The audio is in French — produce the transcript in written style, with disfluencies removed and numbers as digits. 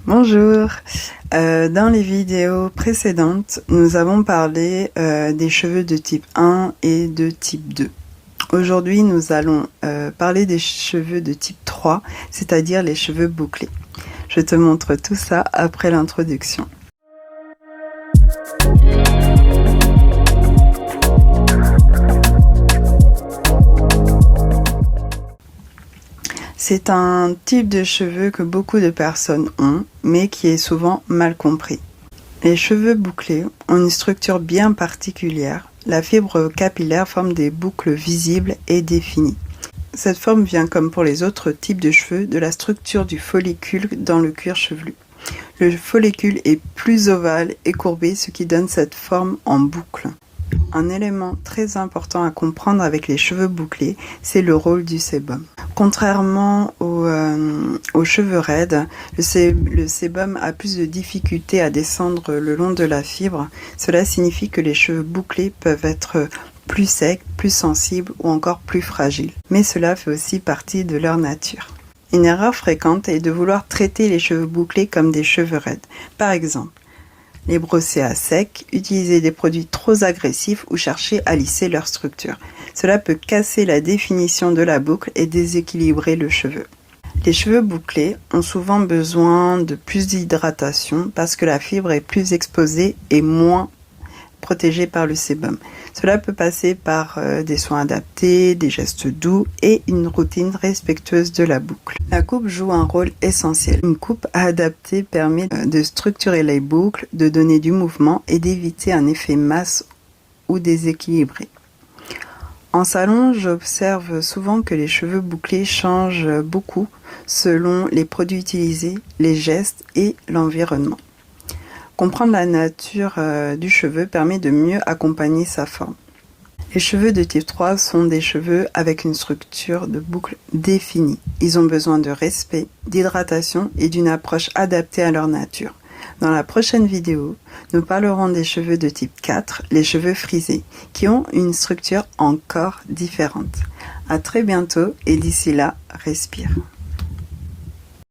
Bonjour. Dans les vidéos précédentes, nous avons parlé des cheveux de type 1 et de type 2. Aujourd'hui, nous allons parler des cheveux de type 3, c'est-à-dire les cheveux bouclés. Je te montre tout ça après l'introduction. C'est un type de cheveux que beaucoup de personnes ont, mais qui est souvent mal compris. Les cheveux bouclés ont une structure bien particulière. La fibre capillaire forme des boucles visibles et définies. Cette forme vient, comme pour les autres types de cheveux, de la structure du follicule dans le cuir chevelu. Le follicule est plus ovale et courbé, ce qui donne cette forme en boucle. Un élément très important à comprendre avec les cheveux bouclés, c'est le rôle du sébum. Contrairement aux cheveux raides, le sébum a plus de difficultés à descendre le long de la fibre. Cela signifie que les cheveux bouclés peuvent être plus secs, plus sensibles ou encore plus fragiles. Mais cela fait aussi partie de leur nature. Une erreur fréquente est de vouloir traiter les cheveux bouclés comme des cheveux raides. Par exemple, les brosser à sec, utiliser des produits trop agressifs ou chercher à lisser leur structure. Cela peut casser la définition de la boucle et déséquilibrer le cheveu. Les cheveux bouclés ont souvent besoin de plus d'hydratation parce que la fibre est plus exposée et moins protégée par le sébum. Cela peut passer par des soins adaptés, des gestes doux et une routine respectueuse de la boucle. La coupe joue un rôle essentiel. Une coupe adaptée permet de structurer les boucles, de donner du mouvement et d'éviter un effet masse ou déséquilibré. En salon, j'observe souvent que les cheveux bouclés changent beaucoup selon les produits utilisés, les gestes et l'environnement. Comprendre la nature du cheveu permet de mieux accompagner sa forme. Les cheveux de type 3 sont des cheveux avec une structure de boucle définie. Ils ont besoin de respect, d'hydratation et d'une approche adaptée à leur nature. Dans la prochaine vidéo, nous parlerons des cheveux de type 4, les cheveux frisés, qui ont une structure encore différente. À très bientôt et d'ici là, respire.